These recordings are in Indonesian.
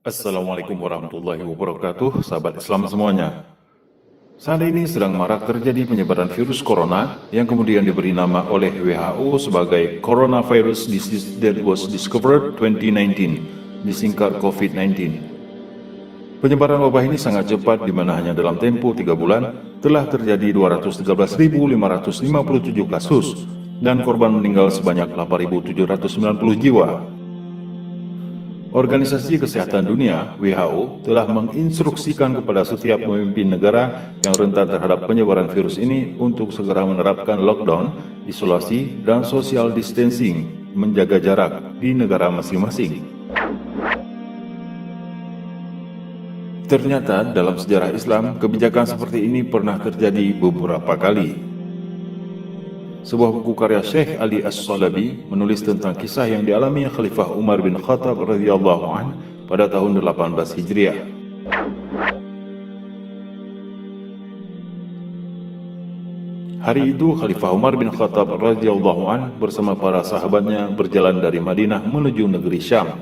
Assalamualaikum warahmatullahi wabarakatuh, sahabat Islam semuanya. Saat ini sedang marak terjadi penyebaran virus corona yang kemudian diberi nama oleh WHO sebagai Coronavirus Disease that was discovered 2019, disingkat COVID-19. Penyebaran wabah ini sangat cepat di mana hanya dalam tempo 3 bulan telah terjadi 213.557 kasus dan korban meninggal sebanyak 8.790 jiwa. Organisasi Kesehatan Dunia (WHO) telah menginstruksikan kepada setiap pemimpin negara yang rentan terhadap penyebaran virus ini untuk segera menerapkan lockdown, isolasi, dan social distancing, menjaga jarak di negara masing-masing. Ternyata dalam sejarah Islam, kebijakan seperti ini pernah terjadi beberapa kali. Sebuah buku karya Syekh Ali As-Salabi menulis tentang kisah yang dialami Khalifah Umar bin Khattab radhiyallahu anhu pada tahun 18 Hijriah. Hari itu Khalifah Umar bin Khattab radhiyallahu anhu bersama para sahabatnya berjalan dari Madinah menuju negeri Syam.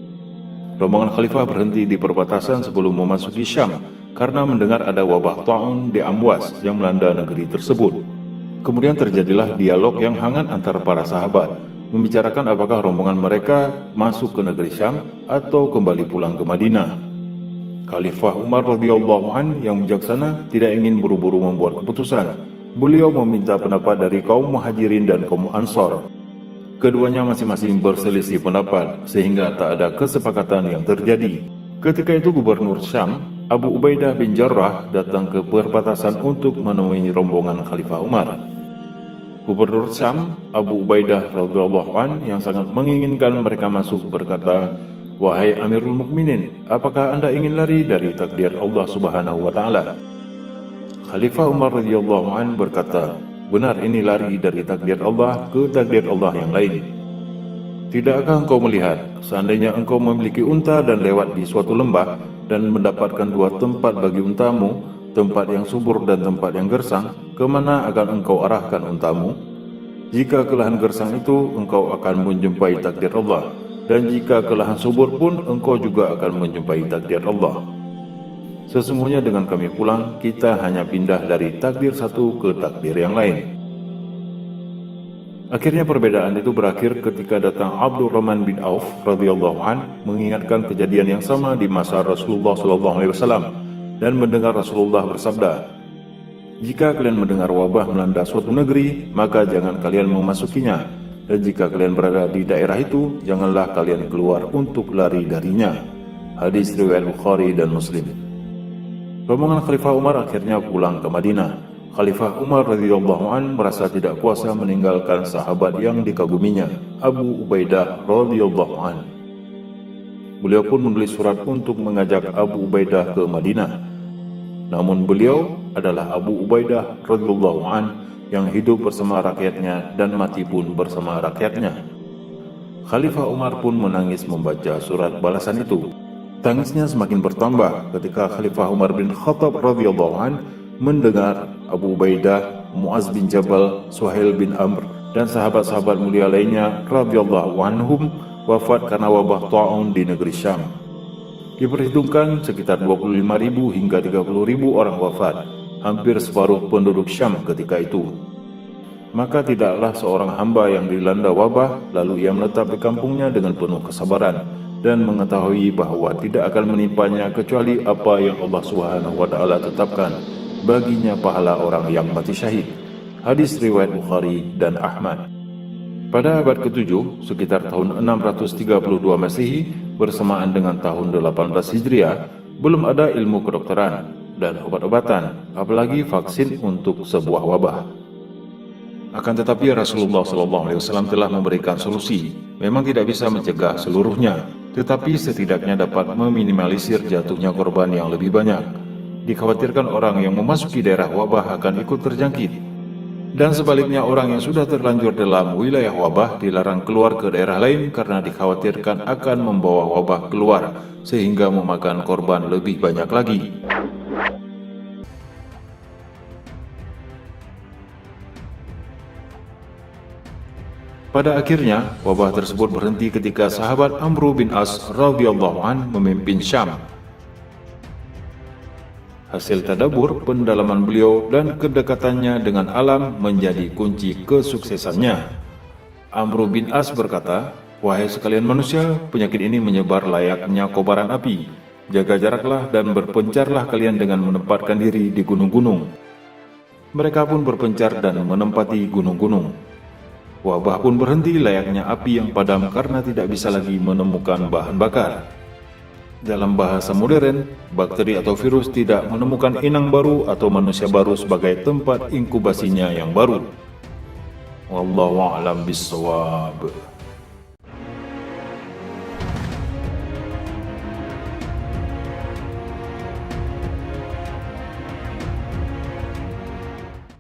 Rombongan Khalifah berhenti di perbatasan sebelum memasuki Syam karena mendengar ada wabah ta'un di Amwas yang melanda negeri tersebut. Kemudian terjadilah dialog yang hangat antara para sahabat, membicarakan apakah rombongan mereka masuk ke negeri Syam atau kembali pulang ke Madinah. Khalifah Umar radhiyallahu anhu yang bijaksana tidak ingin buru-buru membuat keputusan. Beliau meminta pendapat dari kaum Muhajirin dan kaum Ansor. Keduanya masing-masing berselisih pendapat sehingga tak ada kesepakatan yang terjadi. Ketika itu Gubernur Syam, Abu Ubaidah bin Jarrah datang ke perbatasan untuk menemui rombongan Khalifah Umar. Gubernur Syam, Abu Ubaidah radhiyallahu anhu yang sangat menginginkan mereka masuk berkata, "Wahai Amirul Mukminin, apakah Anda ingin lari dari takdir Allah Subhanahu wa taala?" Khalifah Umar radhiyallahu anhu berkata, "Benar, ini lari dari takdir Allah ke takdir Allah yang lain. Tidakkah engkau melihat, seandainya engkau memiliki unta dan lewat di suatu lembah dan mendapatkan dua tempat bagi untamu, tempat yang subur dan tempat yang gersang, kemana akan engkau arahkan untamu? Jika ke lahan gersang itu, engkau akan menjumpai takdir Allah, dan jika ke lahan subur pun, engkau juga akan menjumpai takdir Allah. Sesungguhnya dengan kami pulang, kita hanya pindah dari takdir satu ke takdir yang lain." Akhirnya perbedaan itu berakhir ketika datang Abdurrahman bin Auf radhiyallahu anhu mengingatkan kejadian yang sama di masa Rasulullah SAW dan mendengar Rasulullah bersabda, "Jika kalian mendengar wabah melanda suatu negeri, maka jangan kalian memasukinya, dan jika kalian berada di daerah itu, janganlah kalian keluar untuk lari darinya." Hadis riwayat Bukhari dan Muslim. Rombongan Khalifah Umar akhirnya pulang ke Madinah. Khalifah Umar radhiyallahu anhu merasa tidak kuasa meninggalkan sahabat yang dikaguminya, Abu Ubaidah radhiyallahu anhu. Beliau pun menulis surat untuk mengajak Abu Ubaidah ke Madinah. Namun beliau adalah Abu Ubaidah radhiyallahu anhu yang hidup bersama rakyatnya dan mati pun bersama rakyatnya. Khalifah Umar pun menangis membaca surat balasan itu. Tangisnya semakin bertambah ketika Khalifah Umar bin Khattab radhiyallahu anhu mendengar Abu Ubaidah, Muaz bin Jabal, Suhail bin Amr, dan sahabat-sahabat mulia lainnya radhiyallahu anhum wafat karena wabah ta'un di negeri Syam. Diperhitungkan sekitar 25.000 hingga 30.000 orang wafat, hampir separuh penduduk Syam ketika itu. Maka tidaklah seorang hamba yang dilanda wabah lalu ia menetap di kampungnya dengan penuh kesabaran dan mengetahui bahwa tidak akan menimpanya kecuali apa yang Allah Subhanahu wa taala tetapkan baginya, pahala orang yang mati syahid. Hadis riwayat Bukhari dan Ahmad. Pada abad ke-7, sekitar tahun 632 Masehi bersamaan dengan tahun 18 Hijriah, belum ada ilmu kedokteran dan obat-obatan, apalagi vaksin untuk sebuah wabah. Akan tetapi Rasulullah SAW telah memberikan solusi. Memang tidak bisa mencegah seluruhnya, tetapi setidaknya dapat meminimalisir jatuhnya korban yang lebih banyak. Dikhawatirkan orang yang memasuki daerah wabah akan ikut terjangkit. Dan sebaliknya orang yang sudah terlanjur dalam wilayah wabah dilarang keluar ke daerah lain karena dikhawatirkan akan membawa wabah keluar sehingga memakan korban lebih banyak lagi. Pada akhirnya, wabah tersebut berhenti ketika sahabat Amr bin As radhiyallahu an memimpin Syam. Hasil tadabbur, pendalaman beliau dan kedekatannya dengan alam menjadi kunci kesuksesannya. Amr bin As berkata, "Wahai sekalian manusia, penyakit ini menyebar layaknya kobaran api. Jaga jaraklah dan berpencarlah kalian dengan menempatkan diri di gunung-gunung." Mereka pun berpencar dan menempati gunung-gunung. Wabah pun berhenti layaknya api yang padam karena tidak bisa lagi menemukan bahan bakar. Dalam bahasa modern, bakteri atau virus tidak menemukan inang baru atau manusia baru sebagai tempat inkubasinya yang baru. Wallahu a'lam bishawab.